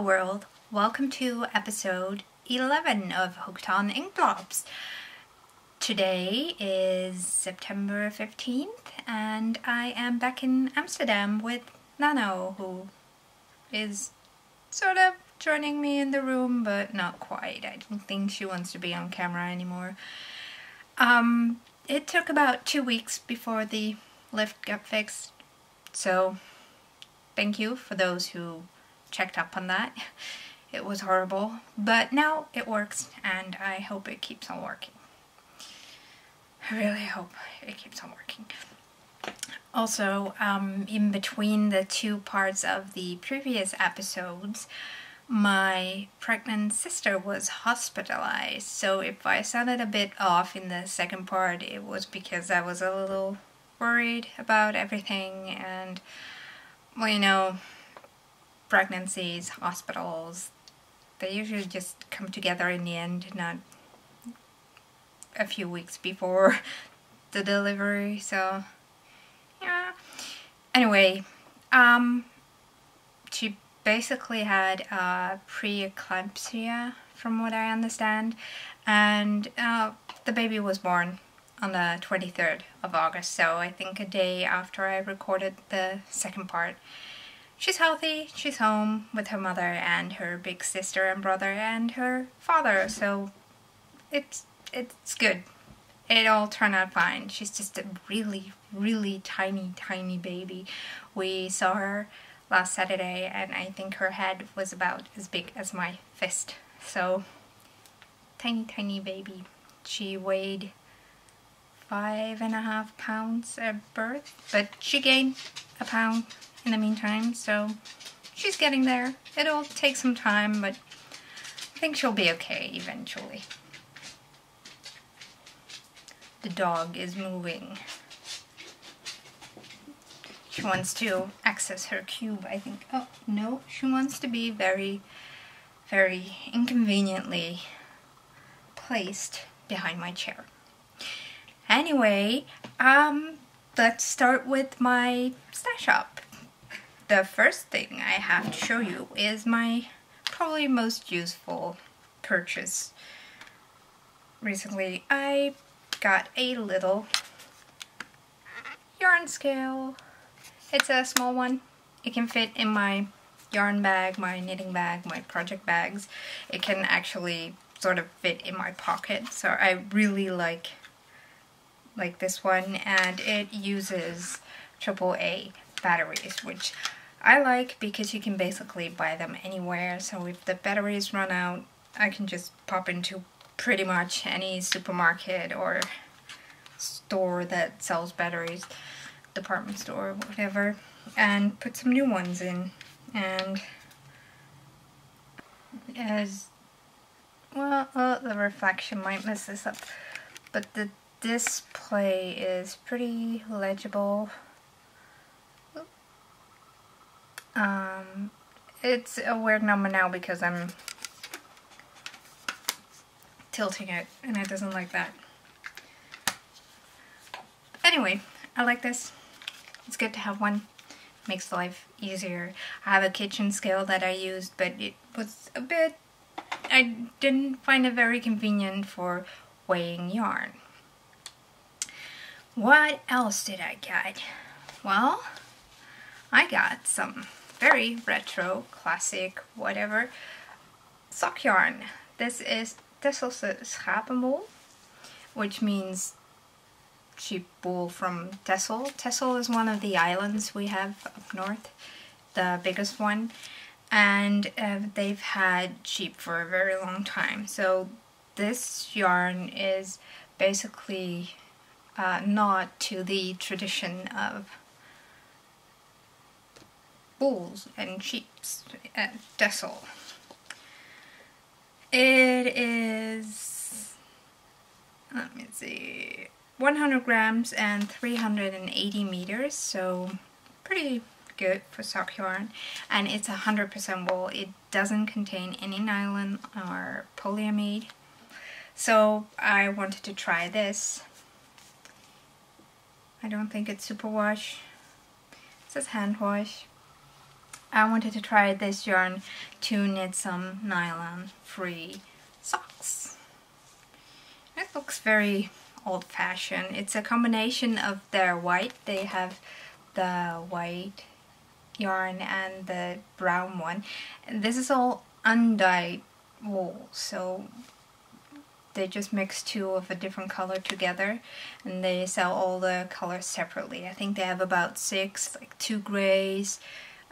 world, welcome to episode 11 of Hooked on Inkblobs. Today is September 15th and I am back in Amsterdam with Nano, who is sort of joining me in the room, but not quite. I don't think she wants to be on camera anymore. It took about 2 weeks before the lift got fixed, so thank you for those who checked up on that. It was horrible, but now it works and I hope it keeps on working. I really hope it keeps on working. Also, in between the two parts of the previous episodes, my pregnant sister was hospitalized, so if I sounded a bit off in the second part, it was because I was a little worried about everything, and well, you know, pregnancies, hospitals, they usually just come together in the end, not a few weeks before the delivery, so yeah. Anyway, she basically had preeclampsia, from what I understand, and the baby was born on the 23rd of August, so I think a day after I recorded the second part. She's healthy, she's home with her mother and her big sister and brother and her father, so it's good. It all turned out fine. She's just a really tiny baby. We saw her last Saturday and I think her head was about as big as my fist. So, tiny baby. She weighed 5.5 pounds at birth, but she gained a pound in the meantime, so she's getting there. It'll take some time, but I think she'll be okay eventually. The dog is moving. She wants to access her cube, I think. Oh, no, she wants to be very inconveniently placed behind my chair. Anyway, let's start with my stash up. The first thing I have to show you is my probably most useful purchase recently. I got a little yarn scale. It's a small one. It can fit in my yarn bag, my knitting bag, my project bags. It can actually sort of fit in my pocket, so I really like this one, and it uses AAA batteries, which I like because you can basically buy them anywhere. So if the batteries run out, I can just pop into pretty much any supermarket or store that sells batteries, department store, whatever, and put some new ones in. And as well, the reflection might mess this up, but the display is pretty legible. It's a weird number now because I'm tilting it and it doesn't like that. Anyway, I like this. It's good to have one. Makes life easier. I have a kitchen scale that I used, but it was a bit... I didn't find it very convenient for weighing yarn. What else did I get? Well, I got some very retro, classic, whatever, sock yarn. This is Tesselse schapenwol, which means sheep wool from Texel. Texel is one of the islands we have up north, the biggest one, and they've had sheep for a very long time. So this yarn is basically not to the tradition of bulls and sheeps at Texel. It is, let me see, 100 grams and 380 meters, so pretty good for sock yarn, and it's 100% wool. It doesn't contain any nylon or polyamide, so I wanted to try this. I don't think it's superwash. It says hand wash. I wanted to try this yarn to knit some nylon-free socks. It looks very old-fashioned. It's a combination of their white. They have the white yarn and the brown one. And this is all undyed wool, so they just mix two of a different color together, and they sell all the colors separately. I think they have about 6, like 2 grays,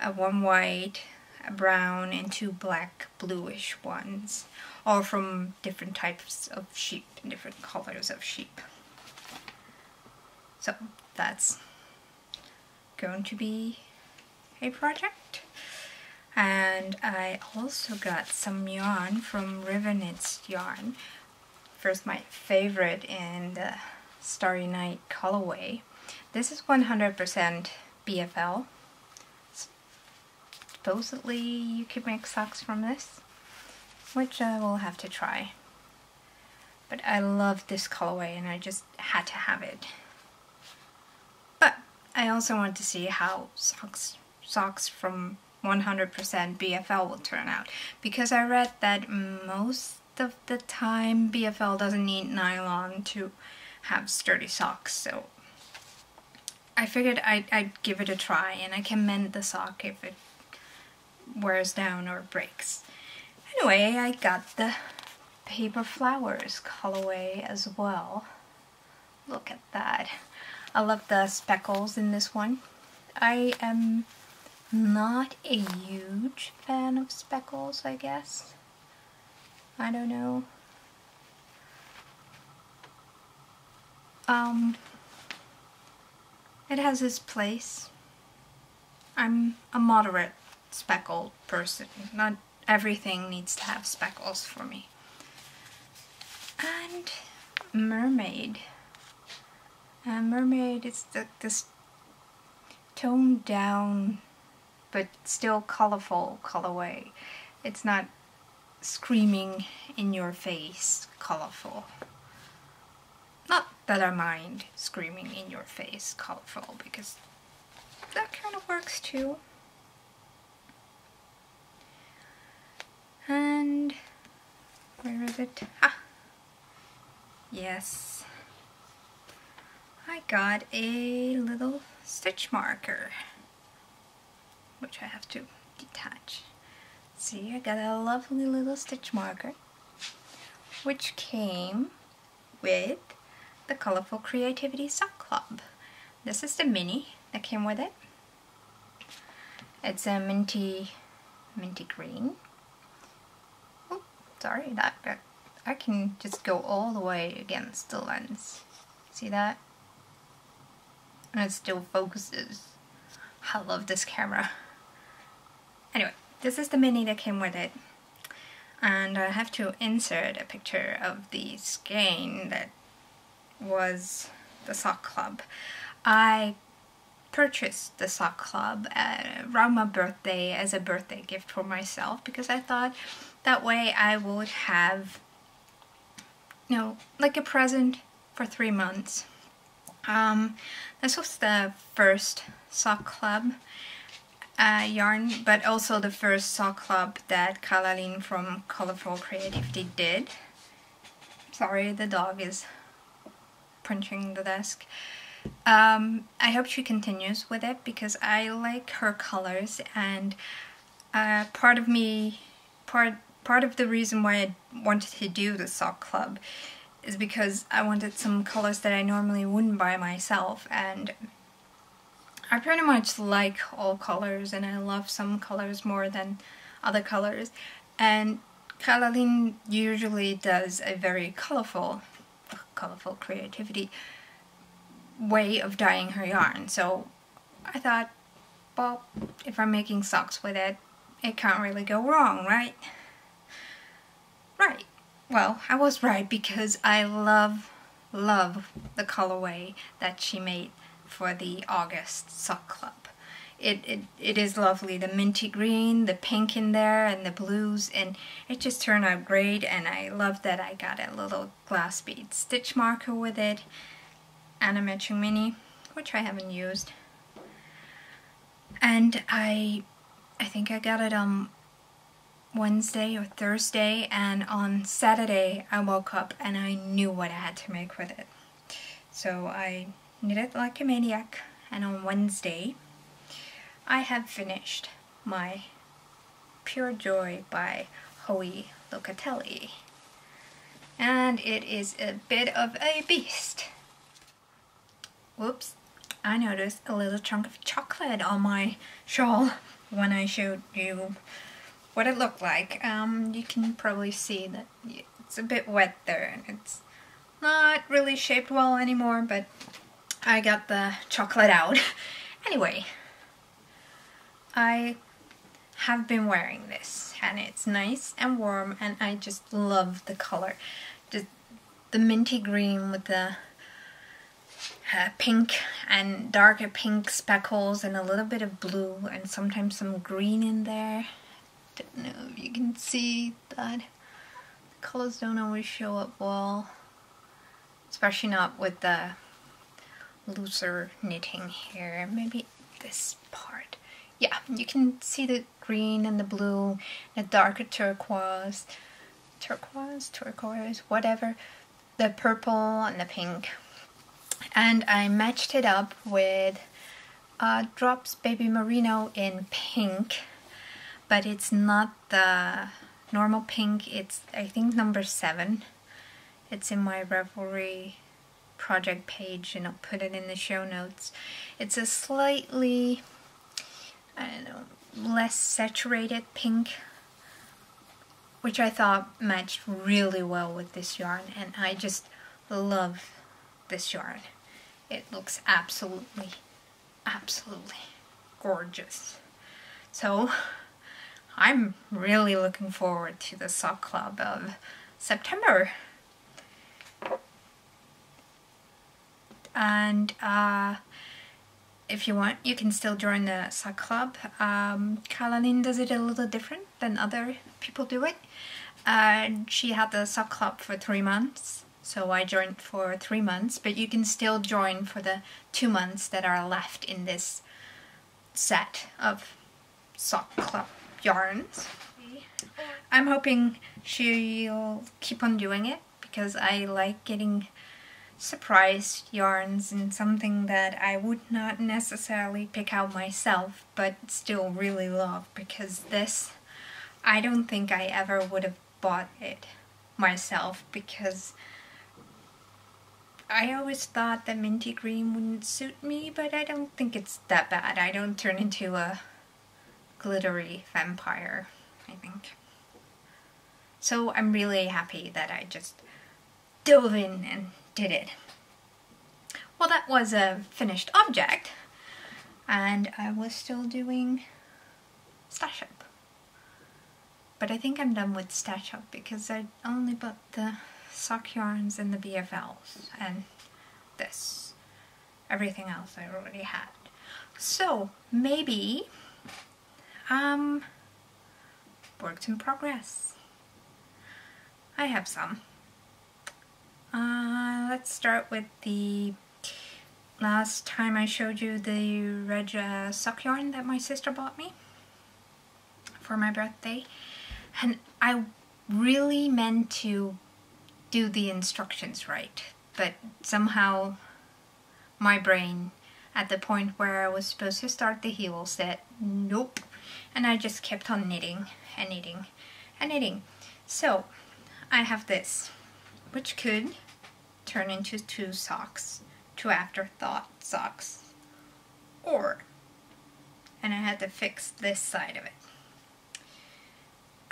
1 white, a brown, and 2 black bluish ones, all from different types of sheep and different colors of sheep. So that's going to be a project. And I also got some yarn from River Knits Yarn. First, my favorite in the Starry Night colorway. This is 100% BFL. Supposedly you can make socks from this, which I will have to try. But I love this colorway and I just had to have it. But I also want to see how socks from 100% BFL will turn out, because I read that most of the time BFL doesn't need nylon to have sturdy socks, so I figured I'd give it a try, and I can mend the sock if it wears down or breaks. Anyway, I got the Paper Flowers colorway as well. Look at that. I love the speckles in this one. I am not a huge fan of speckles, I guess. I don't know. It has its place. I'm a moderate speckled person. Not everything needs to have speckles for me. And Mermaid. Mermaid is this toned down but still colorful colorway. It's not screaming in your face colorful. Not that I mind screaming in your face colorful, because that kind of works too. And where is it? Ah, yes. I got a little stitch marker, which I have to detach. See, I got a lovely little stitch marker, which came with the Colorful Creativity Sock Club. This is the mini that came with it. It's a minty green. Oh, sorry, that I can just go all the way against the lens. See that? And it still focuses. I love this camera. Anyway, this is the mini that came with it. And I have to insert a picture of the skein that was the sock club. I purchased the sock club around my birthday as a birthday gift for myself, because I thought that way I would have, you know, like a present for 3 months. This was the first sock club yarn, but also the first sock club that Caroline from Colorful Creativity did. Sorry, the dog is punching the desk. I hope she continues with it, because I like her colors, and part of the reason why I wanted to do the sock club is because I wanted some colors that I normally wouldn't buy myself, and I pretty much like all colors, and I love some colors more than other colors, and Caroline usually does a very colorful creativity way of dyeing her yarn, so I thought, well, if I'm making socks with it, it can't really go wrong, right? Right. Well, I was right, because I love the colorway that she made for the August sock club. It is lovely, the minty green, the pink in there, and the blues, and it just turned out great, and I love that I got a little glass bead stitch marker with it, and a matching mini, which I haven't used. And I I think I got it on Wednesday or Thursday, and on Saturday I woke up and I knew what I had to make with it. So I knitted like a maniac, and on Wednesday I have finished my Pure Joy by Hoey Locatelli. And it is a bit of a beast. Whoops, I noticed a little chunk of chocolate on my shawl when I showed you what it looked like. You can probably see that it's a bit wet there and it's not really shaped well anymore, but I got the chocolate out. Anyway, I have been wearing this and it's nice and warm and I just love the color. Just the minty green with the pink and darker pink speckles and a little bit of blue and sometimes some green in there. Don't know if you can see that. The colors don't always show up well, especially not with the looser knitting here. Maybe this part. Yeah, you can see the green and the blue, the darker turquoise, whatever, the purple and the pink. And I matched it up with Drops Baby Merino in pink, but it's not the normal pink, it's I think number 7. It's in my Revelry project page and I'll put it in the show notes. It's a slightly, I don't know, less saturated pink, which I thought matched really well with this yarn, and I just love this yarn. It looks absolutely gorgeous. So I'm really looking forward to the sock club of September. And if you want, you can still join the sock club. Caroline does it a little different than other people do it. She had the sock club for 3 months, so I joined for 3 months, but you can still join for the 2 months that are left in this set of sock club yarns. I'm hoping she'll keep on doing it because I like getting surprise yarns and something that I would not necessarily pick out myself but still really love, because this, I don't think I ever would have bought it myself because I always thought that minty green wouldn't suit me, but I don't think it's that bad. I don't turn into a glittery vampire, I think. So I'm really happy that I just dove in and did it. Well, that was a finished object, and I was still doing Stash Up. But I think I'm done with Stash Up because I only bought the sock yarns and the BFLs and this. Everything else I already had. So maybe works in progress. I have some. Let's start with the last time I showed you the red sock yarn that my sister bought me for my birthday, and I really meant to do the instructions right, but somehow my brain at the point where I was supposed to start the heel said nope, and I just kept on knitting and knitting and knitting. So I have this, which could turn into 2 socks, 2 afterthought socks, or, and I had to fix this side of it,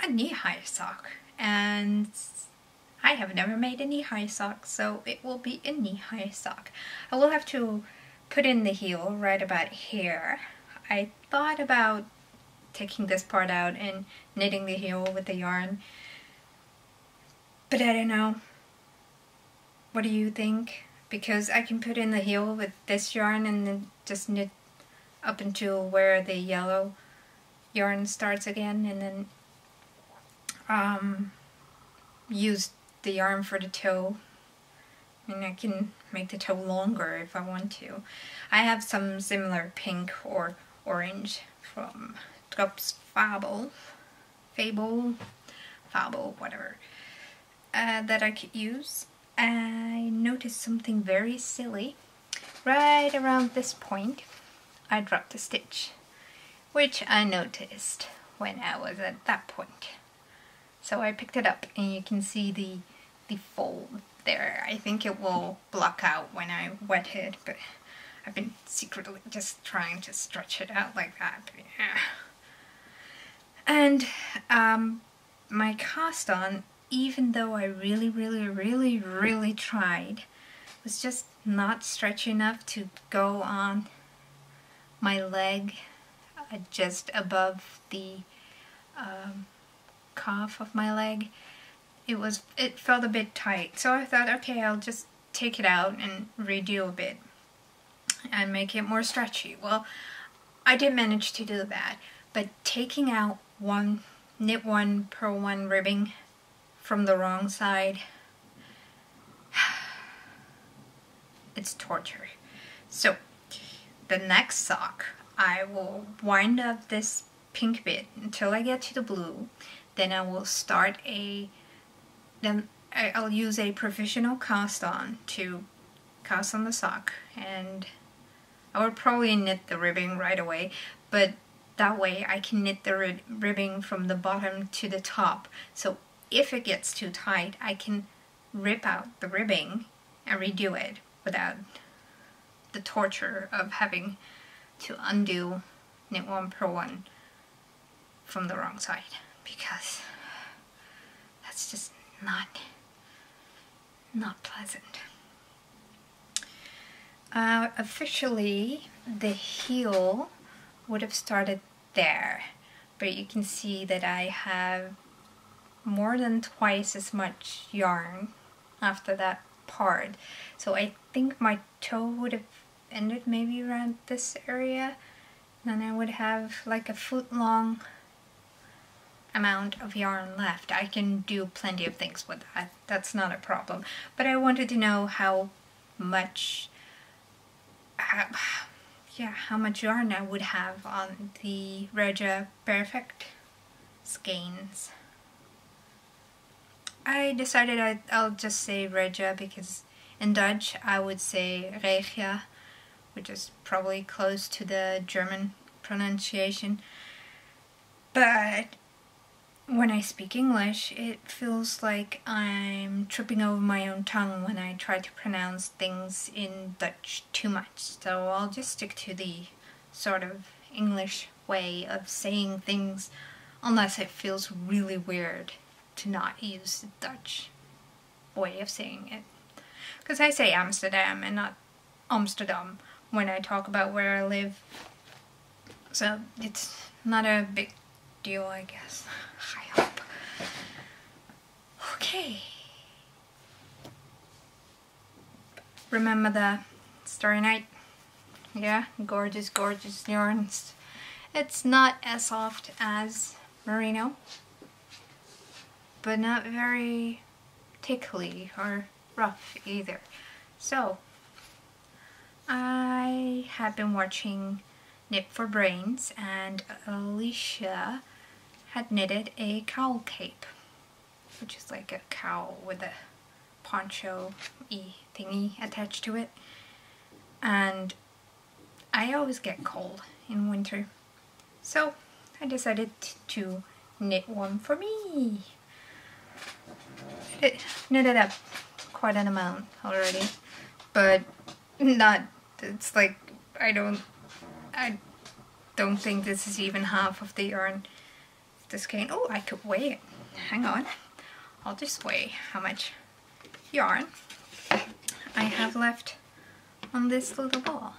a knee-high sock, and I have never made a knee-high sock, so it will be a knee-high sock. I will have to put in the heel right about here. I thought about taking this part out and knitting the heel with the yarn, but I don't know. What do you think? Because I can put in the heel with this yarn and then just knit up until where the yellow yarn starts again, and then use the yarn for the toe. And I can make the toe longer if I want to. I have some similar pink or orange from Scope's Fable, whatever, that I could use. I noticed something very silly. Right around this point, I dropped a stitch, which I noticed when I was at that point. So I picked it up, and you can see the fold there. I think it will block out when I wet it, but I've been secretly just trying to stretch it out like that. Yeah. And my cast on, even though I really tried, was just not stretchy enough to go on my leg just above the calf of my leg. It felt a bit tight, so I thought, okay, I'll just take it out and redo a bit and make it more stretchy. Well, I did manage to do that, but taking out one knit one, purl one ribbing from the wrong side, it's torture. So the next sock, I will wind up this pink bit until I get to the blue. Then I will start I'll use a professional cast on to cast on the sock, and I would probably knit the ribbing right away, but that way I can knit the ribbing from the bottom to the top. So if it gets too tight, I can rip out the ribbing and redo it without the torture of having to undo knit one, purl one from the wrong side, because that's just not pleasant. Officially, the heel would have started there, but you can see that I have more than twice as much yarn after that part. So I think my toe would have ended maybe around this area, and I would have like a foot-long amount of yarn left. I can do plenty of things with that. That's not a problem. But I wanted to know how much yarn I would have on the Regia Perfect skeins. I decided I'll just say Regia, because in Dutch I would say Regia, which is probably close to the German pronunciation. But when I speak English, it feels like I'm tripping over my own tongue when I try to pronounce things in Dutch too much. So I'll just stick to the sort of English way of saying things, unless it feels really weird to not use the Dutch way of saying it. Because I say Amsterdam and not Amsterdam when I talk about where I live. So it's not a big deal, I guess. I hope. Okay. Remember the Starry Night? Yeah, gorgeous, gorgeous yarns. It's not as soft as Merino, but not very tickly or rough either. So, I have been watching Knit for Brains, and Alicia had knitted a cowl cape, which is like a cowl with a poncho-y thingy attached to it. And I always get cold in winter, so I decided to knit one for me. It knitted up quite an amount already, but not, it's like, I don't think this is even half of the yarn. This skein. Oh, I could weigh it. Hang on. I'll just weigh how much yarn I have left on this little ball.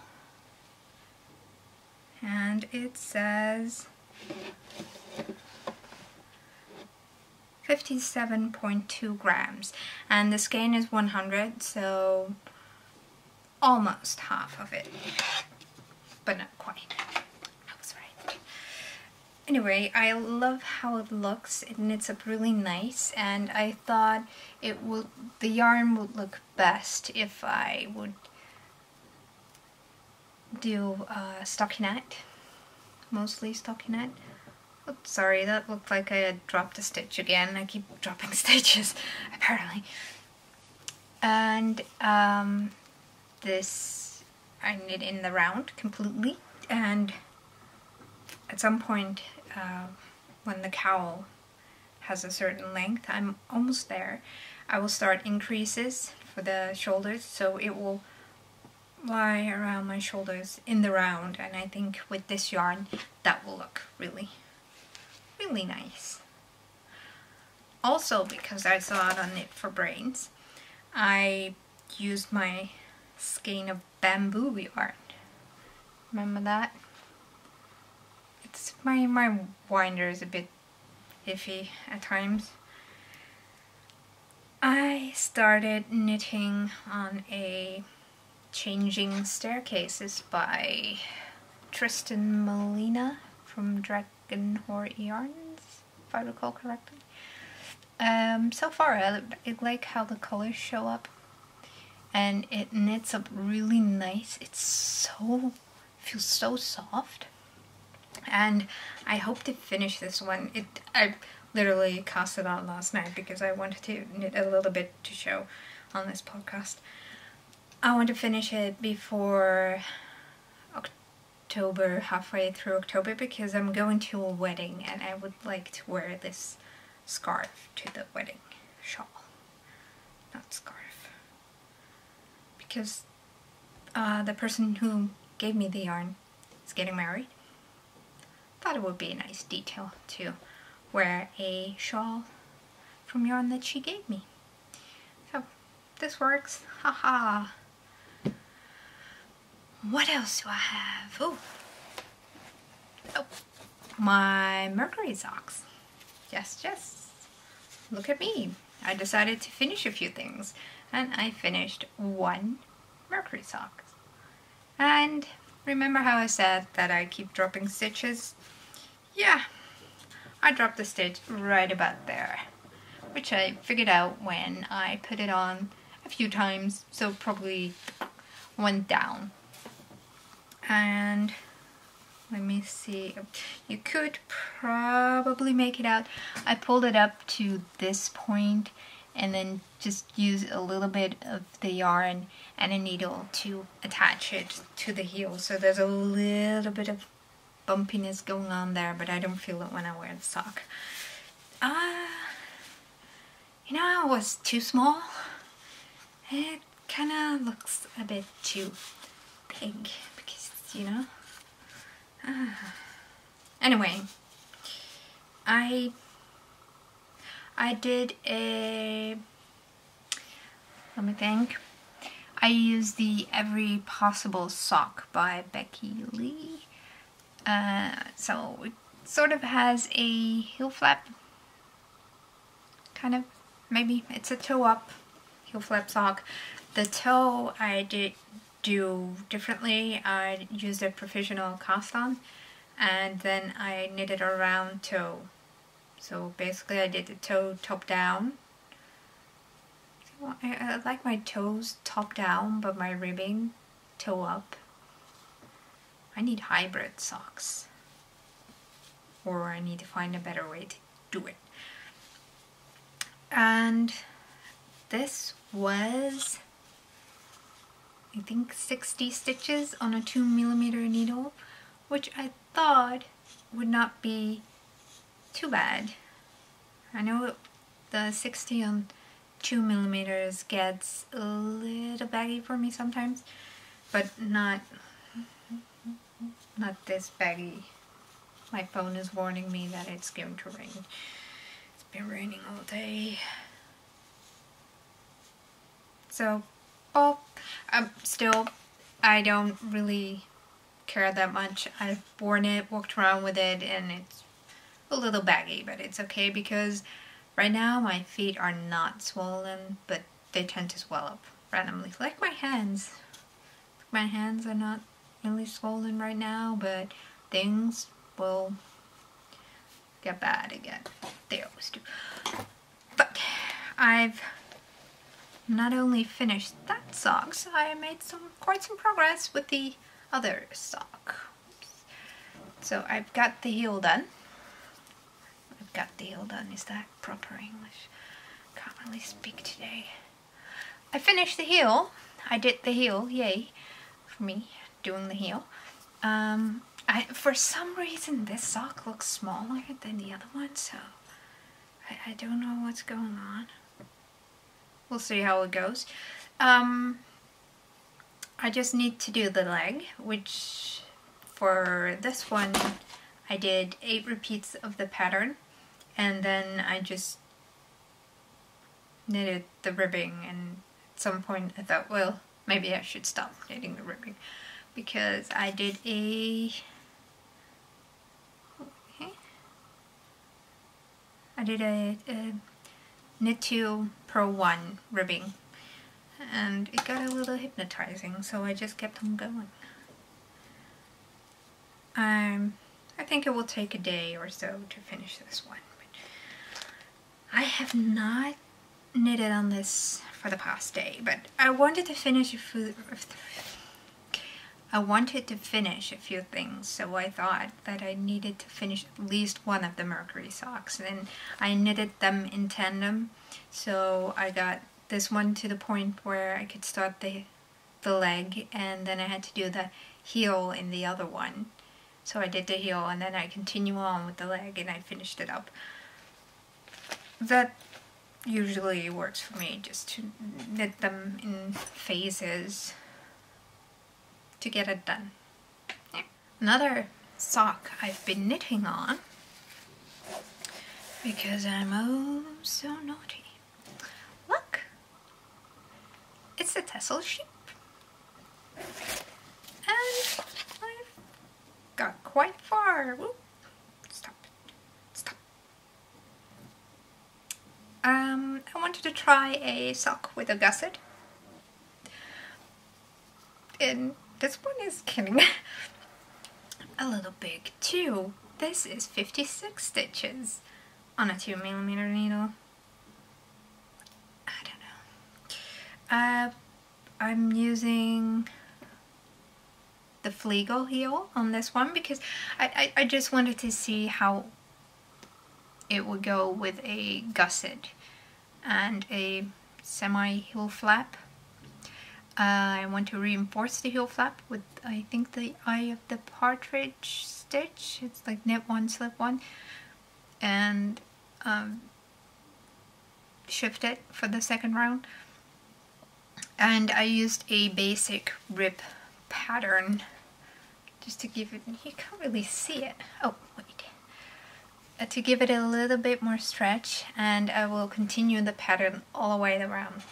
And it says 57.2 grams. And the skein is 100, so almost half of it. But not quite. Anyway, I love how it looks. It knits up really nice, and I thought the yarn would look best if I would do stockinette, mostly stockinette, Oops, sorry, that looked like I had dropped a stitch again. I keep dropping stitches, apparently. And this I knit in the round completely, and at some point when the cowl has a certain length, I'm almost there, I will start increases for the shoulders, so it will lie around my shoulders in the round, and I think with this yarn that will look really, really nice. Also, because I saw it on Knit for Brains, I used my skein of bamboo yarn. Remember that? It's my winder is a bit iffy at times. I started knitting on a Changing Staircases by Tristan Molina from Dragon Horde Yarns, if I recall correctly. So far I like how the colors show up, and it knits up really nice. Feels so soft, and I hope to finish this one. I literally cast it on last night because I wanted to knit a little bit to show on this podcast. I want to finish it before October, halfway through October, because I'm going to a wedding and I would like to wear this scarf to the wedding. Shawl, not scarf. Because the person who gave me the yarn is getting married. Thought it would be a nice detail to wear a shawl from yarn that she gave me. So this works. Haha. What else do I have? Oh, my Mercury socks. Yes. Look at me. I decided to finish a few things, and I finished one Mercury sock. And remember how I said that I keep dropping stitches? Yeah, I dropped a stitch right about there, which I figured out when I put it on a few times, so probably went down. And let me see, you could probably make it out. I pulled it up to this point and then just use a little bit of the yarn and a needle to attach it to the heel. So there's a little bit of bumpiness going on there, but I don't feel it when I wear the sock. You know, it was too small. It kind of looks a bit too big. You know? Anyway, I did a, let me think, I used the Every Possible Sock by Becky Lee. So it sort of has a heel flap, kind of, maybe it's a toe up heel flap sock. The toe I did do differently. I used a professional cast on, and then I knitted a round toe. So basically I did the toe top down. So I like my toes top down, but my ribbing toe up. I need hybrid socks, or I need to find a better way to do it. And this was, I think, 60 stitches on a 2mm needle, which I thought would not be too bad. I know the 60 on 2mm gets a little baggy for me sometimes, but not this baggy. My phone is warning me that it's going to rain. It's been raining all day. So, well, still, I don't really care that much. I've worn it, walked around with it, and it's a little baggy, but it's okay because right now my feet are not swollen, but they tend to swell up randomly. Like my hands. My hands are not really swollen right now, but things will get bad again. They always do. But I've not only finished that sock, so I made quite some progress with the other sock. So I've got the heel done. got the heel done. Is that proper English? Can't really speak today. I finished the heel. I did the heel, yay for me doing the heel. For some reason this sock looks smaller than the other one, so I don't know what's going on. We'll see how it goes. I just need to do the leg, which for this one I did 8 repeats of the pattern, and then I just knitted the ribbing, and at some point I thought, well, maybe I should stop knitting the ribbing, because I did a knit 2 Pro 1 ribbing, and it got a little hypnotizing, so I just kept on going. I think it will take a day or so to finish this one, but I have not knitted on this for the past day, but I wanted to finish a few things, so I thought that I needed to finish at least one of the Mercury socks, and I knitted them in tandem, so I got this one to the point where I could start the leg, and then I had to do the heel in the other one. So I did the heel, and then I continue on with the leg, and I finished it up. That usually works for me, just to knit them in phases to get it done. Yeah. Another sock I've been knitting on, because I'm oh so naughty. Look! It's a tassel sheep. And I've got quite far. Whoop. Stop. Stop. I wanted to try a sock with a gusset. And this one is getting a little big too. This is 56 stitches on a 2mm needle. I don't know. I'm using the Flegel heel on this one because I just wanted to see how it would go with a gusset and a semi-heel flap. I want to reinforce the heel flap with, I think, the eye of the partridge stitch. It's like knit one, slip one, and shift it for the second round. And I used a basic rib pattern just to give it, you can't really see it, oh wait, to give it a little bit more stretch, and I will continue the pattern all the way around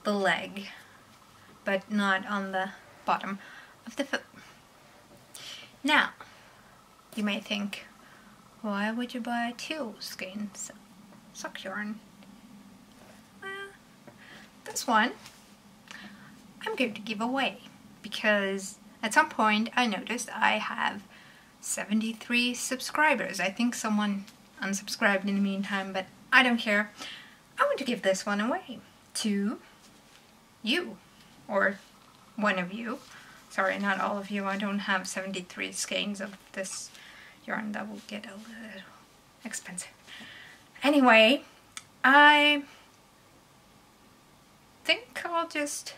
the leg, but not on the bottom of the foot. Now, you may think, why would you buy 2 skeins sock yarn? Well, this one I'm going to give away, because at some point I noticed I have 73 subscribers. I think someone unsubscribed in the meantime, but I don't care. I want to give this one away to you, or one of you. Sorry, not all of you. I don't have 73 skeins of this yarn. That will get a little expensive. Anyway, I think I'll just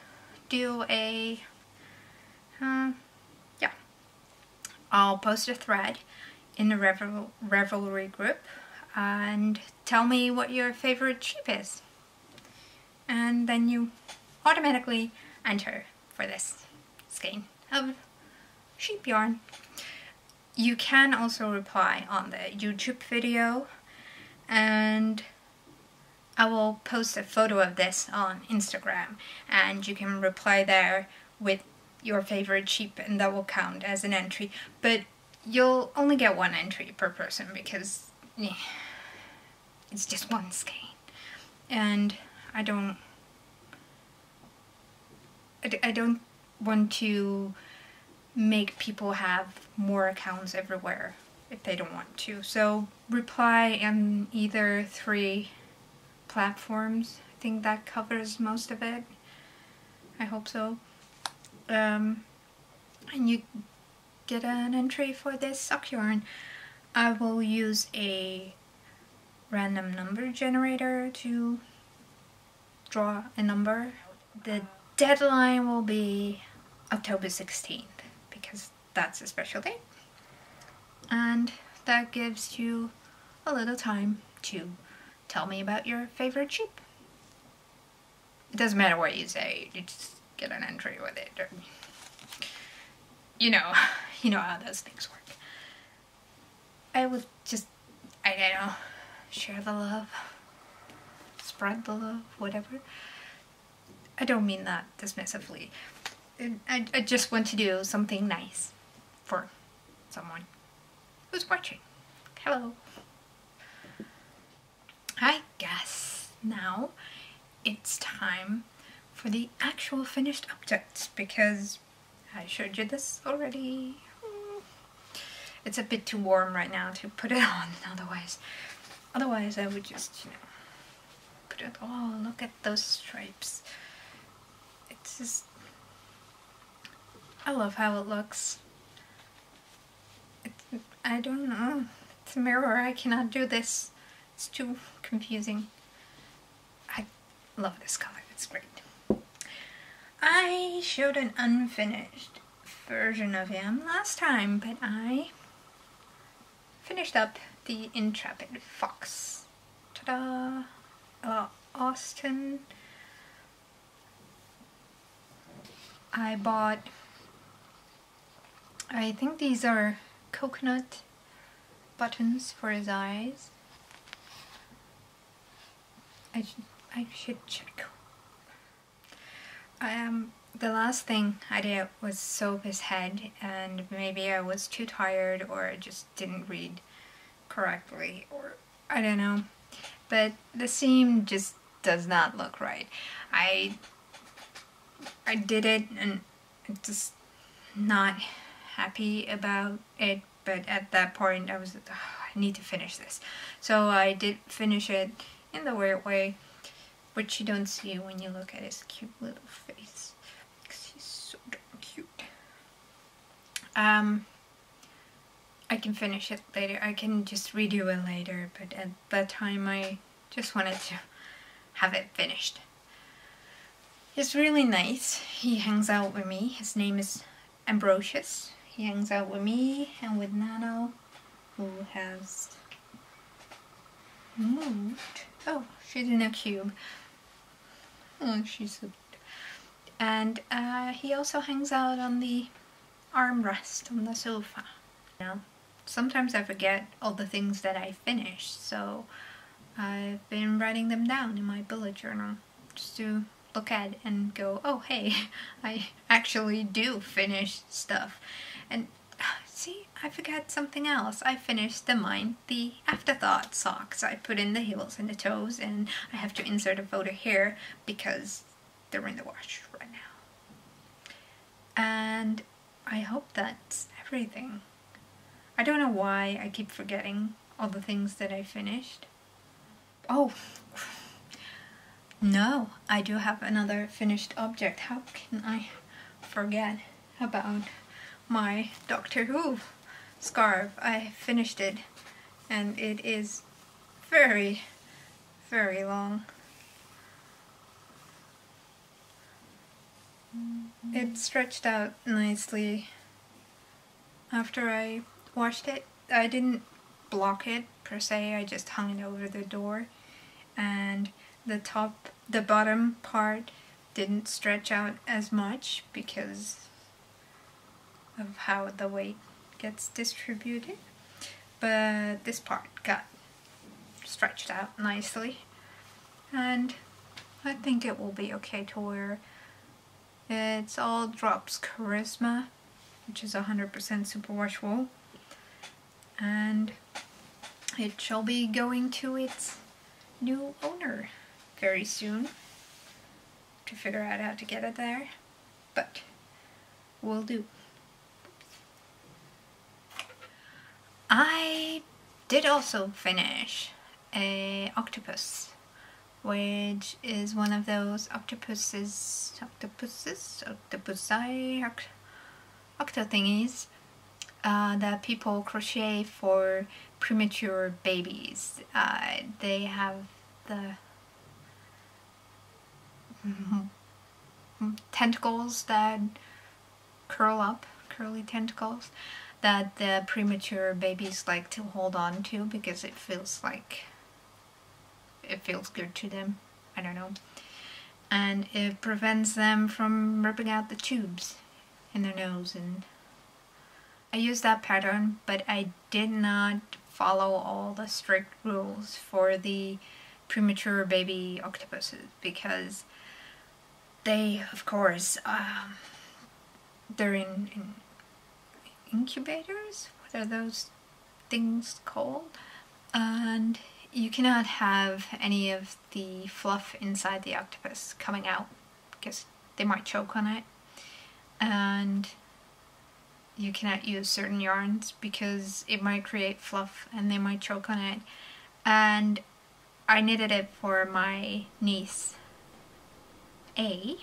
do a I'll post a thread in the Revelry group and tell me what your favorite sheep is, and then you automatically enter for this skein of sheep yarn. You can also reply on the YouTube video, and I will post a photo of this on Instagram, and you can reply there with your favorite sheep, and that will count as an entry. But you'll only get 1 entry per person, because it's just 1 skein, and I don't want to make people have more accounts everywhere if they don't want to. So reply on either 3 platforms. I think that covers most of it. I hope so. And you get an entry for this sock yarn. I will use a random number generator to draw a number. The deadline will be October 16th because that's a special date, and that gives you a little time to tell me about your favorite sheep. It doesn't matter what you say, you just get an entry with it. Or, you know how those things work. I would just, I don't know, share the love, spread the love, whatever. I don't mean that dismissively. I just want to do something nice for someone who's watching. Hello. I guess now it's time for the actual finished objects, because I showed you this already. It's a bit too warm right now to put it on, otherwise I would just, put it, oh, look at those stripes. It's just, I love how it looks. I don't know, it's a mirror, I cannot do this. It's too confusing. I love this color, it's great. I showed an unfinished version of him last time, but I finished up the Intrepid Fox. Ta-da! Austin. I bought, I think these are coconut buttons for his eyes. I should check. The last thing I did was sew his head, and maybe I was too tired or I just didn't read correctly, or I don't know. But the seam just does not look right. I did it and I'm just not happy about it, but at that point I was, oh, I need to finish this. So I did finish it in the weird way, which you don't see when you look at his cute little face, because he's so darn cute. I can finish it later, I can just redo it later, but at that time I just wanted to have it finished. He's really nice, he hangs out with me, his name is Ambrosius. He hangs out with me and with Nano, who has moved. Oh, she's in a cube. Oh, she's so cute. And he also hangs out on the armrest on the sofa. Now, sometimes I forget all the things that I finished, so I've been writing them down in my bullet journal just to look at and go, oh hey, I actually do finish stuff. And see, I forgot something else. I finished the afterthought socks. I put in the heels and the toes, and I have to insert a photo here because they're in the wash right now. And I hope that's everything. I don't know why I keep forgetting all the things that I finished. Oh, no, I do have another finished object. How can I forget about my Doctor Who scarf? I finished it, and it is very, very long. It stretched out nicely after I washed it. I didn't block it per se, I just hung it over the door, and the bottom part didn't stretch out as much because of how the weight gets distributed, but this part got stretched out nicely, and I think it will be okay to wear. It's all Drops Charisma, which is 100% superwash wool, and it shall be going to its new owner very soon to figure out how to get it there, but will do. I did also finish a octopus, which is one of those octo thingies that people crochet for premature babies. They have the tentacles that curl up, curly tentacles, that the premature babies like to hold on to because it feels good to them. I don't know. And it prevents them from ripping out the tubes in their nose. And I used that pattern, but I did not follow all the strict rules for the premature baby octopuses because they, of course, they're in incubators. What are those things called? And you cannot have any of the fluff inside the octopus coming out because they might choke on it. And you cannot use certain yarns because it might create fluff and they might choke on it. And I knitted it for my niece A,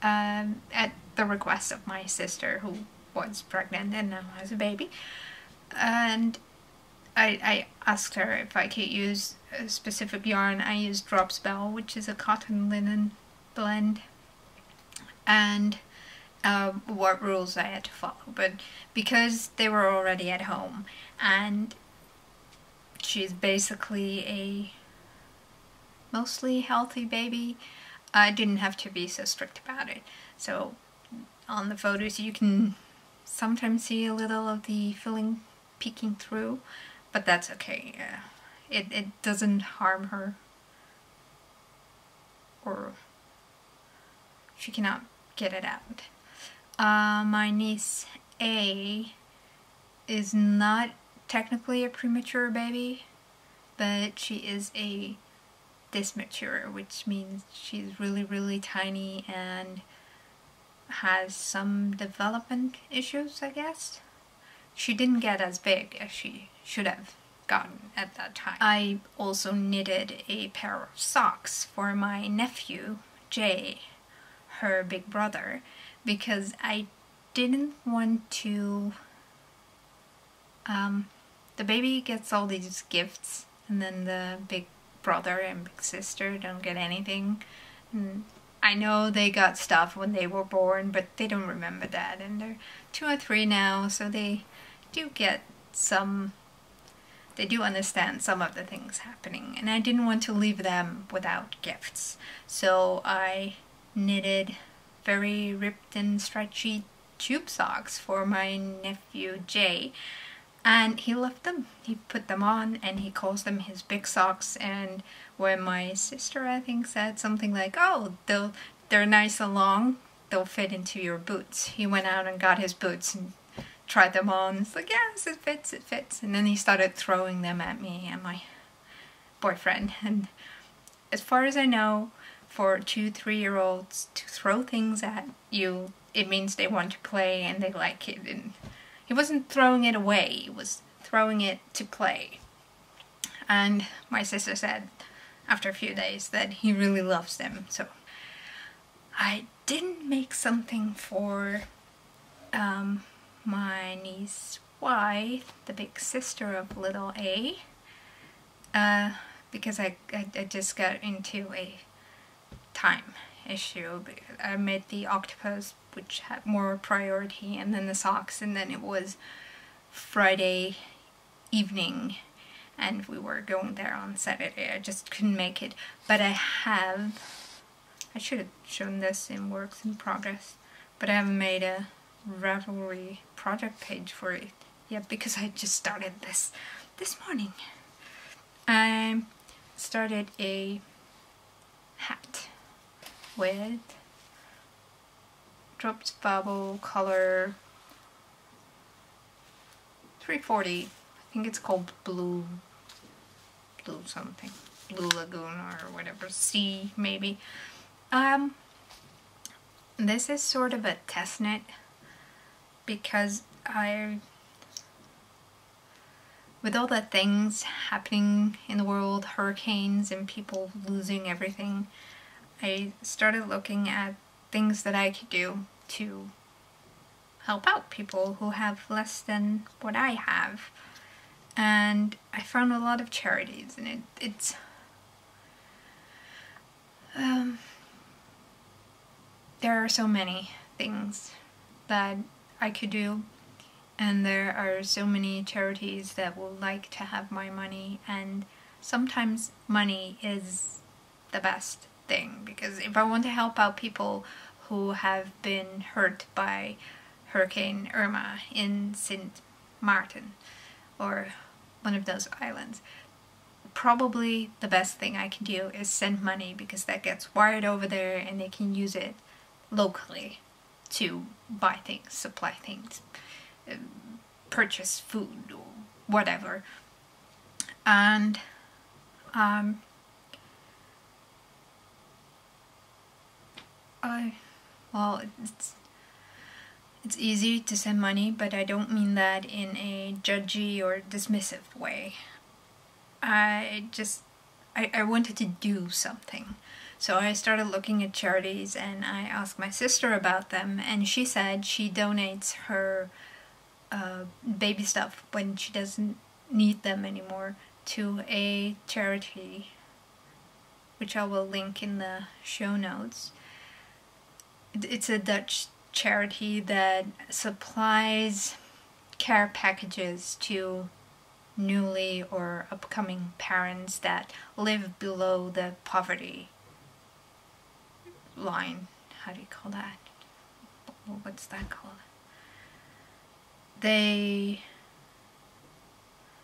at the request of my sister, who was pregnant and now has a baby. And I asked her if I could use a specific yarn. I used Drop Spell, which is a cotton linen blend, and what rules I had to follow. But because they were already at home and she's basically a mostly healthy baby, I didn't have to be so strict about it. So on the photos you can sometimes see a little of the filling peeking through, but that's okay. It doesn't harm her, or she cannot get it out. My niece A is not technically a premature baby, but she is a dysmature, which means she's really tiny and has some development issues, I guess. She didn't get as big as she should have gotten at that time. I also knitted a pair of socks for my nephew, Jay, her big brother, because I didn't want to... the baby gets all these gifts and then the big brother and big sister don't get anything. And I know they got stuff when they were born, but they don't remember that, and they're 2 or 3 now, so they do get some, they do understand some of the things happening, and I didn't want to leave them without gifts. So I knitted very ripped and stretchy tube socks for my nephew Jay, and he loved them. He put them on and he calls them his big socks. And when my sister, I think, said something like, oh, they're nice and long, they'll fit into your boots, he went out and got his boots and tried them on. It's like, yes, it fits, it fits. And then he started throwing them at me and my boyfriend. And as far as I know, for 2-3-year-olds to throw things at you, it means they want to play and they like it. And he wasn't throwing it away, he was throwing it to play. And my sister said after a few days that he really loves them. So I didn't make something for my niece Y, the big sister of little A, because I just got into a time issue. I made the octopus, which had more priority, and then the socks, and then it was Friday evening and we were going there on Saturday. I just couldn't make it, but I should have shown this in works in progress, but I haven't made a Ravelry project page for it yet because I just started this morning. I started a hat with Drops Bubble color 340. I think it's called Blue something. Blue Lagoon or whatever. Sea, maybe. This is sort of a test knit because with all the things happening in the world, hurricanes and people losing everything, I started looking at things that I could do to help out people who have less than what I have. And I found a lot of charities, and it's there are so many things that I could do, and there are so many charities that would like to have my money, and sometimes money is the best thing, because if I want to help out people who have been hurt by Hurricane Irma in St. Martin or one of those islands, probably the best thing I can do is send money, because that gets wired over there and they can use it locally to buy things, supply things, purchase food or whatever. And well, it's easy to send money, but I don't mean that in a judgy or dismissive way. I wanted to do something. So I started looking at charities, and I asked my sister about them, and she said she donates her baby stuff when she doesn't need them anymore to a charity, which I will link in the show notes. It's a Dutch charity that supplies care packages to newly or upcoming parents that live below the poverty line. How do you call that? What's that called? They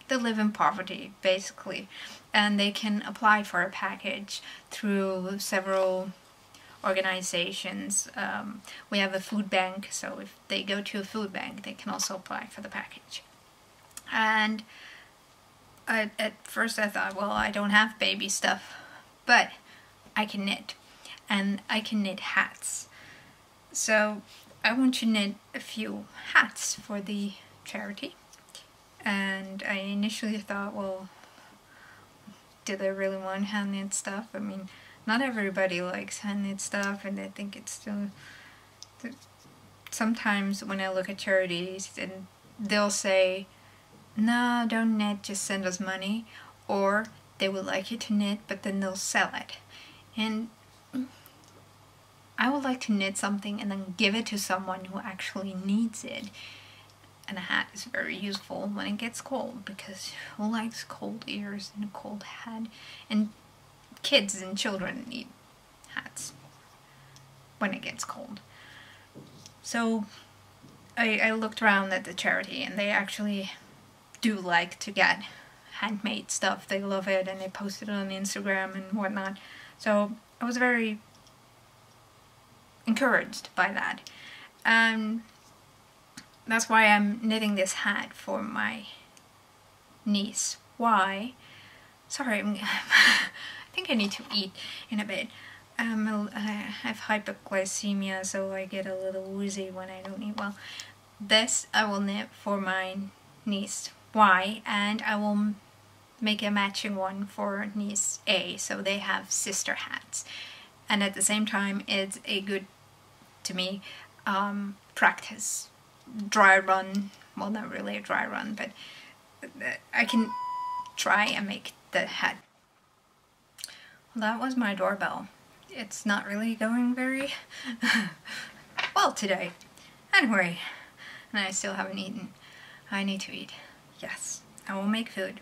live in poverty, basically, and they can apply for a package through several organizations. We have a food bank, so if they go to a food bank, they can also apply for the package. And at first I thought, well, I don't have baby stuff, but I can knit, and I can knit hats. So I want to knit a few hats for the charity. And I initially thought, well, do they really want hand knit stuff? I mean, not everybody likes hand knit stuff, and I think it's still... Sometimes when I look at charities, and they'll say, no, don't knit, just send us money. Or they would like you to knit, but then they'll sell it. And I would like to knit something and then give it to someone who actually needs it. And a hat is very useful when it gets cold, because who likes cold ears and a cold hat? And kids and children need hats when it gets cold. So I looked around at the charity, and they actually do like to get handmade stuff. They love it, and they post it on Instagram and whatnot. So I was very encouraged by that. That's why I'm knitting this hat for my niece. Why? Sorry, I think I need to eat in a bit. I have hypoglycemia, so I get a little woozy when I don't eat well. This I will knit for my niece Y, and I will make a matching one for niece A, so they have sister hats. And at the same time, it's a good, to me, practice. Dry run, well, not really a dry run, but I can try and make the hat. Well, that was my doorbell. It's not really going very well today. Anyway, and I still haven't eaten. I need to eat. Yes, I will make food.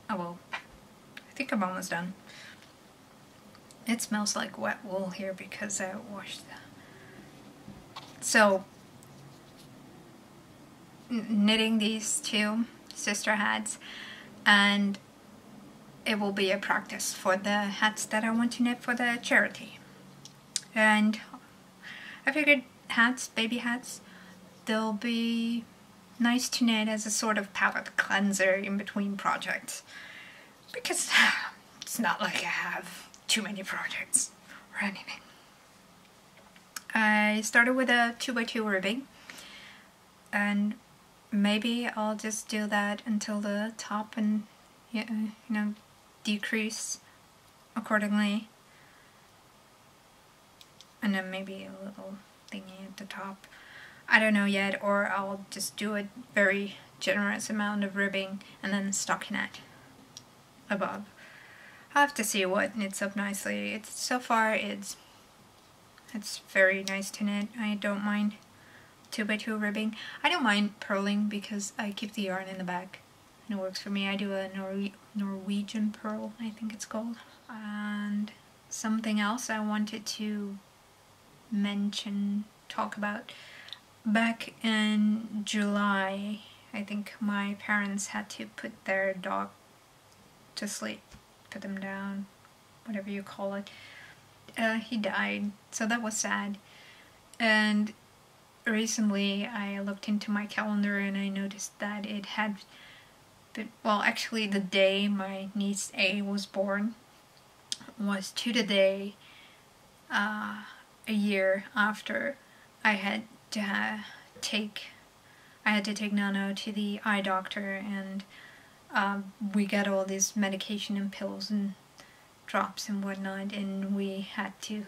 I will. I think I'm almost done. It smells like wet wool here because I washed the... So, knitting these two sister hats, and it will be a practice for the hats that I want to knit for the charity. And I figured hats, baby hats, they'll be nice to knit as a sort of palette cleanser in between projects, because it's not like I have too many projects or anything. I started with a 2x2 ribbing, and maybe I'll just do that until the top and, you know, decrease accordingly. And then maybe a little thingy at the top. I don't know yet, or I'll just do a very generous amount of ribbing and then stockinette above. I'll have to see what knits up nicely. So far it's very nice to knit. I don't mind 2x2 ribbing. I don't mind purling because I keep the yarn in the back and it works for me. I do a Norwegian purl, I think it's called. And something else I wanted to talk about. Back in July, I think my parents had to put their dog to sleep, put them down, whatever you call it. He died, so that was sad. And recently I looked into my calendar and I noticed that it had been, well, actually the day my niece A was born was to the day a year after I had to take Nano to the eye doctor, and we got all this medication and pills and drops and whatnot, and I had to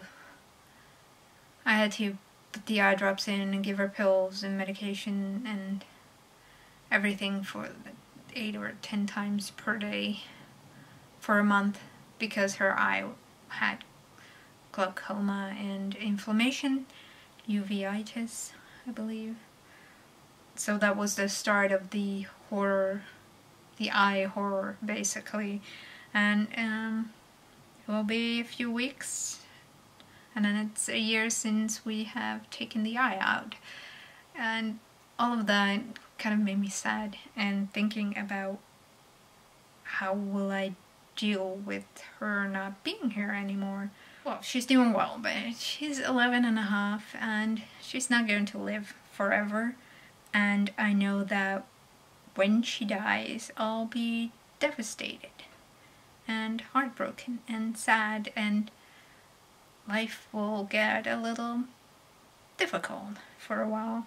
put the eye drops in and give her pills and medication and everything for 8 or 10 times per day for a month because her eye had glaucoma and inflammation, uveitis, I believe. So that was the start of the horror, the eye horror, basically. And it will be a few weeks, and then it's a year since we have taken the eye out. And all of that kind of made me sad, and thinking about how will I deal with her not being here anymore. Well, she's doing well, but she's 11 and a half, and she's not going to live forever. And I know that when she dies, I'll be devastated and heartbroken and sad, and life will get a little difficult for a while.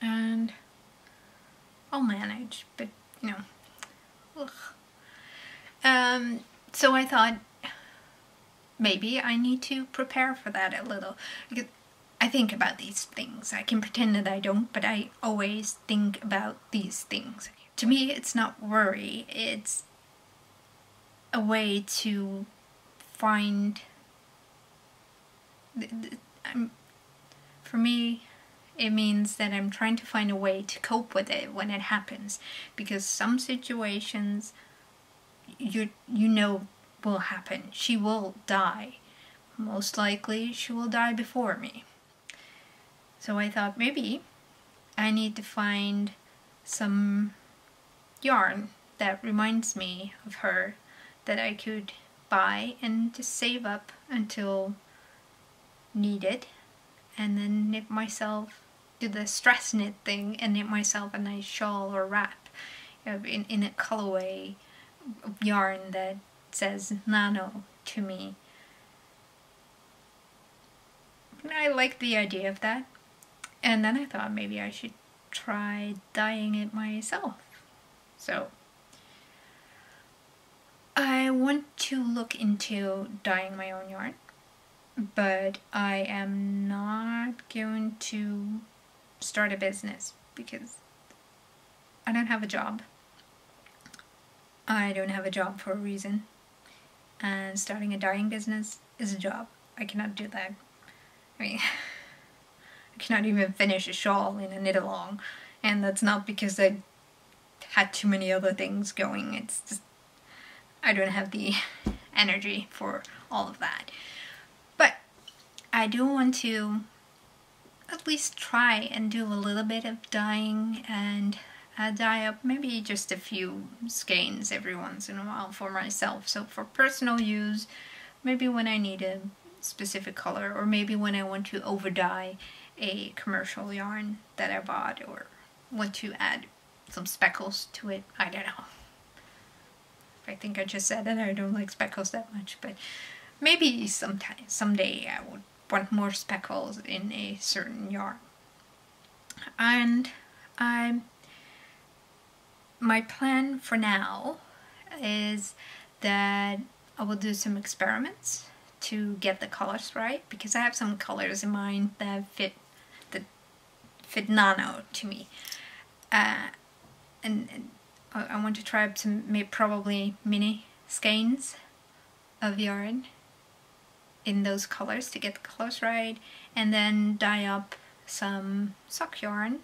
And I'll manage, but you know. Ugh. So I thought maybe I need to prepare for that a little. Because I think about these things. I can pretend that I don't, but I always think about these things. To me, it's not worry. It's a way to find... For me, it means that I'm trying to find a way to cope with it when it happens. Because some situations, you know will happen. She will die. Most likely, she will die before me. So I thought maybe I need to find some yarn that reminds me of her that I could buy and just save up until needed, and then knit myself, do the stress knit thing and knit myself a nice shawl or wrap in a colorway of yarn that says Nano to me. And I like the idea of that. And then I thought maybe I should try dyeing it myself. So I want to look into dyeing my own yarn, but I am not going to start a business because I don't have a job. I don't have a job for a reason, and starting a dyeing business is a job. I cannot do that. I mean, I cannot even finish a shawl in a knit-along, and that's not because I had too many other things going. It's just I don't have the energy for all of that. But I do want to at least try and do a little bit of dyeing and dye up maybe just a few skeins every once in a while for myself. So for personal use, maybe when I need a specific color, or maybe when I want to over dye a commercial yarn that I bought, or want to add some speckles to it. I don't know. I think I just said that I don't like speckles that much, but maybe someday I would want more speckles in a certain yarn. And my plan for now is that I will do some experiments to get the colors right, because I have some colors in mind that fit fit nano to me. And I want to try up some probably mini skeins of yarn in those colors to get the colors right, and then dye up some sock yarn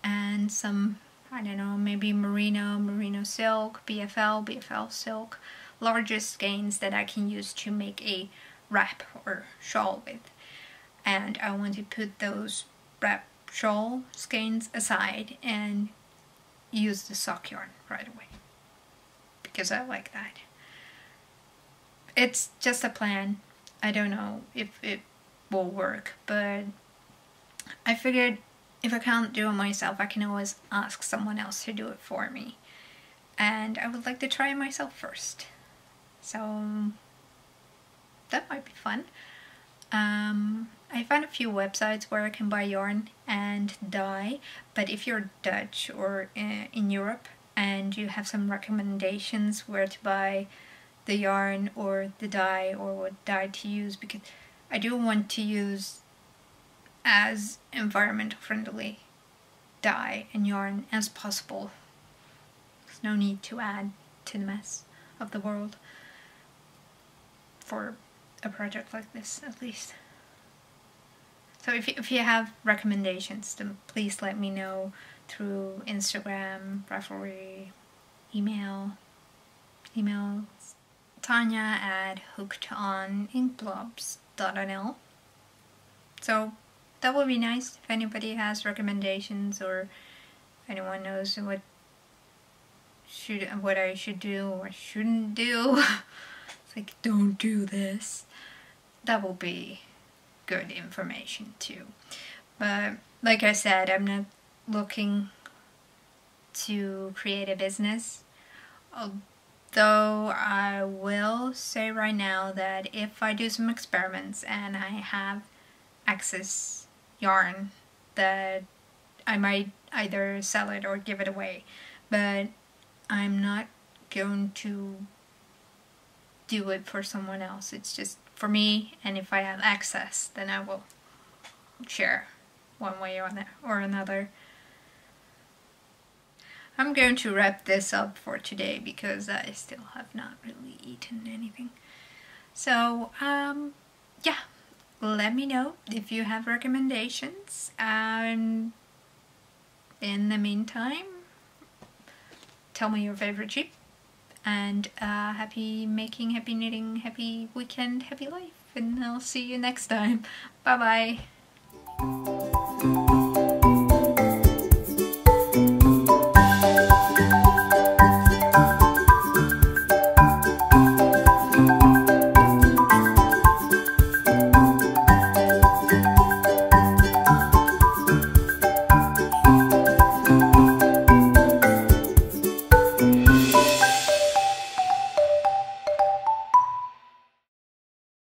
and some, I don't know, maybe merino silk, BFL silk, larger skeins that I can use to make a wrap or shawl with. And I want to put those wrap shawl skeins aside and use the sock yarn right away, because I like that. It's just a plan. I don't know if it will work, but I figured if I can't do it myself, I can always ask someone else to do it for me. And I would like to try it myself first. So that might be fun. I found a few websites where I can buy yarn and dye, but if you're Dutch or in Europe and you have some recommendations where to buy the yarn or the dye or what dye to use, because I do want to use as environmental friendly dye and yarn as possible. There's no need to add to the mess of the world for a project like this, at least. So if you have recommendations, then please let me know through Instagram, Ravelry, email Tanya@hookedoninnkblobs.nl. So that would be nice if anybody has recommendations, or anyone knows what I should do or shouldn't do. It's like, don't do this. That will be good information too. But like I said, I'm not looking to create a business, although I will say right now that if I do some experiments and I have excess yarn, that I might either sell it or give it away, but I'm not going to do it for someone else. It's just for me, and if I have access, then I will share one way or another. I'm going to wrap this up for today because I still have not really eaten anything. So, yeah, let me know if you have recommendations. In the meantime, tell me your favorite sheep. And happy making, happy knitting, happy weekend, happy life. And I'll see you next time. Bye bye.